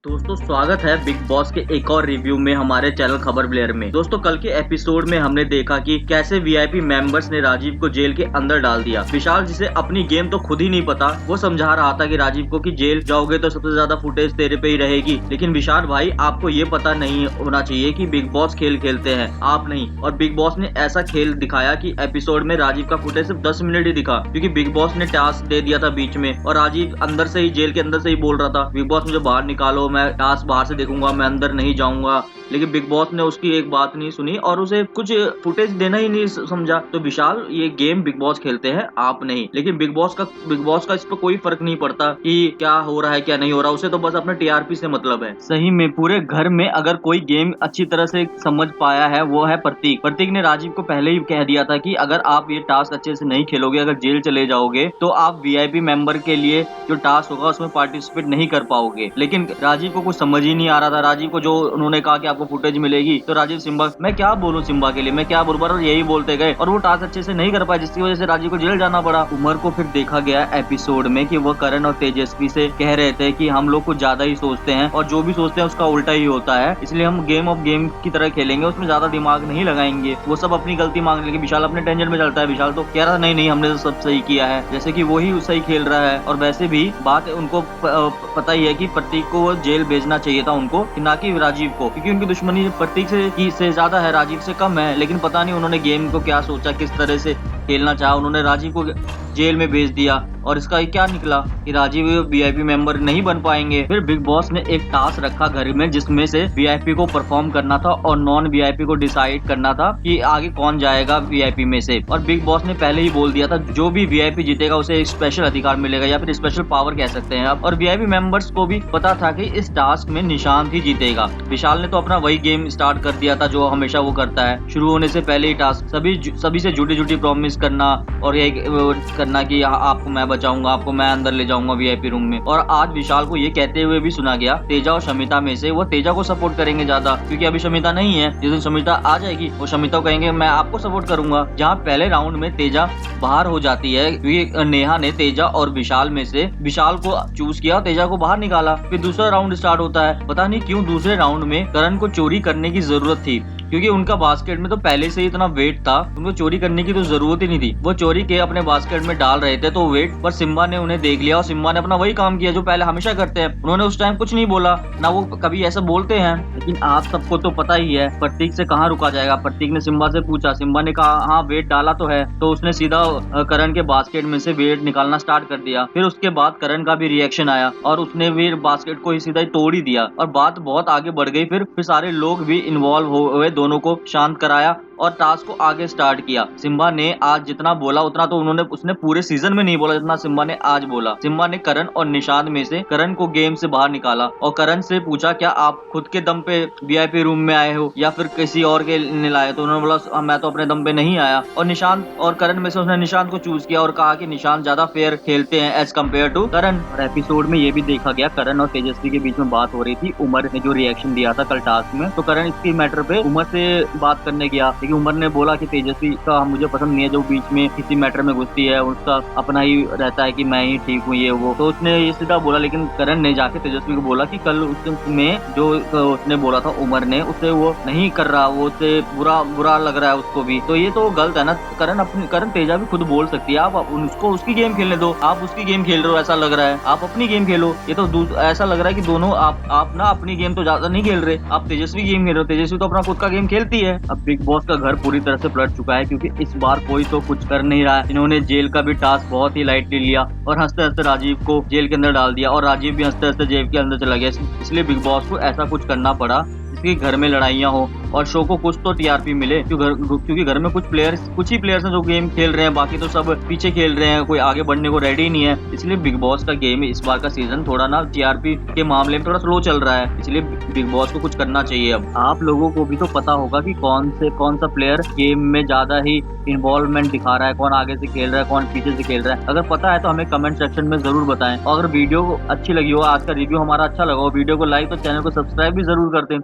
दोस्तों स्वागत है बिग बॉस के एक और रिव्यू में हमारे चैनल खबर प्लेयर में। दोस्तों कल के एपिसोड में हमने देखा कि कैसे वीआईपी मेंबर्स ने राजीव को जेल के अंदर डाल दिया। विशाल जिसे अपनी गेम तो खुद ही नहीं पता, वो समझा रहा था कि राजीव को कि जेल जाओगे तो सबसे ज्यादा फुटेज तेरे पे ही रहेगी। लेकिन विशाल भाई आपको ये पता नहीं होना चाहिए कि बिग बॉस खेल खेलते हैं, आप नहीं। और बिग बॉस ने ऐसा खेल दिखाया कि एपिसोड में राजीव का फुटेज सिर्फ 10 मिनट ही दिखा, क्योंकि बिग बॉस ने टास्क दे दिया था बीच में और राजीव अंदर से ही जेल के अंदर से ही बोल रहा था बिग बॉस मुझे बाहर निकालो, मैं टास्क बाहर से देखूंगा, मैं अंदर नहीं जाऊंगा। लेकिन बिग बॉस ने उसकी एक बात नहीं सुनी और उसे कुछ फुटेज देना ही नहीं समझा। तो विशाल ये गेम बिग बॉस खेलते हैं, आप नहीं। लेकिन बिग बॉस का इस पर कोई फर्क नहीं पड़ता कि क्या हो रहा है क्या नहीं हो रहा, उसे तो बस अपने टीआरपी से मतलब है। सही में पूरे घर में अगर कोई गेम अच्छी तरह से समझ पाया है वो है प्रतीक। प्रतीक ने राजीव को पहले ही कह दिया था कि अगर आप ये टास्क अच्छे से नहीं खेलोगे, अगर जेल चले जाओगे तो आप वीआईपी मेंबर के लिए जो टास्क होगा उसमें पार्टिसिपेट नहीं कर पाओगे। लेकिन राजीव को कुछ समझ ही नहीं आ रहा था। राजीव को जो उन्होंने कहा कि आपको फुटेज मिलेगी, तो राजीव सिम्बा, मैं क्या बोलूं सिम्बा के लिए, मैं क्या बोलूं, और यही बोलते गए और वो टास्क अच्छे से नहीं कर पाए, जिसकी वजह से राजीव को जेल जाना पड़ा। उमर को फिर देखा गया एपिसोड में कि वो करण और तेजस्वी से कह रहे थे कि हम लोग कुछ ज्यादा ही सोचते हैं और जो भी सोचते हैं उसका उल्टा ही होता है, इसलिए हम गेम ऑफ गेम की तरह खेलेंगे, उसमें ज्यादा दिमाग नहीं लगाएंगे। वो सब अपनी गलती मांग लेंगे। विशाल अपने टेंशन में चलता है। विशाल तो कह रहा नहीं नहीं हमने तो सब सही किया है, जैसे कि वही सही खेल रहा है। और वैसे भी बात उनको पता ही है कि प्रतीक को वो जेल भेजना चाहिए था उनको, ना कि राजीव को, क्योंकि उनकी दुश्मनी प्रतीक से ज्यादा है, राजीव से कम है। लेकिन पता नहीं उन्होंने गेम को क्या सोचा, किस तरह से खेलना चाहा, उन्होंने राजीव को जेल में भेज दिया और इसका क्या निकला कि राजीव वीआईपी मेंबर नहीं बन पाएंगे। फिर बिग बॉस ने एक टास्क रखा घर में, जिसमें से वीआईपी को परफॉर्म करना था और नॉन वीआईपी को डिसाइड करना था कि आगे कौन जाएगा वीआईपी में से। और बिग बॉस ने पहले ही बोल दिया था जो भी वीआईपी जीतेगा उसे एक स्पेशल अधिकार मिलेगा, या फिर स्पेशल पावर कह सकते हैं आप। और वीआईपी मेंबर्स को भी पता था कि इस टास्क में निशांत ही जीतेगा। विशाल ने तो अपना वही गेम स्टार्ट कर दिया था जो हमेशा वो करता है, शुरू होने से पहले ही टास्क सभी से झूठी झूठी प्रॉमिस करना और ये करना कि आपको मैं बचाऊंगा, आपको मैं अंदर ले जाऊंगा वीआईपी रूम में। और आज विशाल को ये कहते हुए भी सुना गया तेजा और शमिता में से वो तेजा को सपोर्ट करेंगे ज्यादा, क्योंकि अभी शमिता नहीं है। जिस दिन शमिता आ जाएगी वो शमिता को कहेंगे मैं आपको सपोर्ट करूंगा। जहाँ पहले राउंड में तेजा बाहर हो जाती है क्योंकि नेहा ने तेजा और विशाल में से विशाल को चूज किया, तेजा को बाहर निकाला। फिर दूसरा राउंड स्टार्ट होता है। पता नहीं क्यों दूसरे राउंड में करण को चोरी करने की जरूरत थी, क्योंकि उनका बास्केट में तो पहले से ही इतना वेट था, उनको चोरी करने की तो जरूरत ही नहीं थी। वो चोरी के अपने बास्केट में डाल रहे थे तो वेट पर सिम्बा ने उन्हें देख लिया और सिम्बा ने अपना वही काम किया जो पहले हमेशा करते हैं। उन्होंने उस टाइम कुछ नहीं बोला, ना वो कभी ऐसा बोलते हैं। लेकिन आप सबको तो पता ही है प्रतीक से कहाँ रुका जाएगा। प्रतीक ने सिम्बा से पूछा, सिम्बा ने कहा हाँ वेट डाला तो है, तो उसने सीधा करण के बास्केट में से वेट निकालना स्टार्ट कर दिया। फिर उसके बाद करण का भी रिएक्शन आया और उसने भी बास्केट को ही सीधा तोड़ ही दिया और बात बहुत आगे बढ़ गई। फिर सारे लोग भी इन्वॉल्व हुए, दोनों को शांत कराया और टास्क को आगे स्टार्ट किया। सिम्बा ने आज जितना बोला उतना तो उसने पूरे सीजन में नहीं बोला जितना सिम्बा ने आज बोला। सिम्बा ने करण और निशांत में से करण को गेम से बाहर निकाला और करण से पूछा क्या आप खुद के दम पे वीआईपी रूम में आए हो या फिर किसी और के लिए लाए, तो उन्होंने बोला मैं तो अपने दम पे नहीं आया। और निशांत और करण में से उसने निशांत को चूज किया और कहा कि निशांत ज्यादा फेयर खेलते हैं एज कम्पेयर टू करण। और एपिसोड में ये भी देखा गया करण और तेजस्वी के बीच में बात हो रही थी। उमर ने जो रिएक्शन दिया था कल टास्क में, तो करण इसकी मैटर पे उमर से बात करने गया, लेकिन उमर ने बोला कि तेजस्वी का मुझे पसंद नहीं है, जो बीच में किसी मैटर में घुसती है, उसका अपना ही रहता है कि मैं ही ठीक हूँ ये वो, तो उसने ये सीधा बोला। लेकिन करण ने जाके तेजस्वी को बोला कि कल उसमें जो उसने बोला था उमर ने, उसे वो नहीं कर रहा, वो उसे बुरा लग रहा है उसको भी, तो ये तो गलत है ना। करण तेजा भी खुद बोल सकती है, आप उसको उसकी गेम खेलने दो, आप उसकी गेम खेल रहे हो ऐसा लग रहा है, आप अपनी गेम खेलो। ये तो ऐसा लग रहा है कि दोनों आप ना अपनी गेम तो ज्यादा नहीं खेल रहे, आप तेजस्वी गेम खेल रहे हो। तेजस्वी तो अपना खुद का गेम खेलती है। अब बिग बॉस का घर पूरी तरह से पलट चुका है, क्योंकि इस बार कोई तो कुछ कर नहीं रहा है। इन्होंने जेल का भी टास्क बहुत ही लाइटली लिया और हंसते हंसते राजीव को जेल के अंदर डाल दिया और राजीव भी हंसते हंसते जेल के अंदर चला गया। इसलिए बिग बॉस को ऐसा कुछ करना पड़ा जिसके घर में लड़ाइयाँ हो और शो को कुछ तो टीआरपी मिले, क्योंकि घर में कुछ ही प्लेयर्स हैं जो गेम खेल रहे हैं, बाकी तो सब पीछे खेल रहे हैं, कोई आगे बढ़ने को रेडी नहीं है। इसलिए बिग बॉस का गेम इस बार का सीजन थोड़ा ना टीआरपी के मामले में थोड़ा स्लो चल रहा है, इसलिए बिग बॉस को कुछ करना चाहिए। अब आप लोगों को भी तो पता होगा कि कौन सा प्लेयर गेम में ज्यादा ही इन्वॉल्वमेंट दिखा रहा है, कौन आगे से खेल रहा है, कौन पीछे से खेल रहा है। अगर पता है तो हमें कमेंट सेक्शन में जरूर बताएं। और अगर वीडियो अच्छी लगी हो, आज का रिव्यू हमारा अच्छा लगा हो, वीडियो को लाइक और चैनल को सब्सक्राइब भी जरूर कर दें।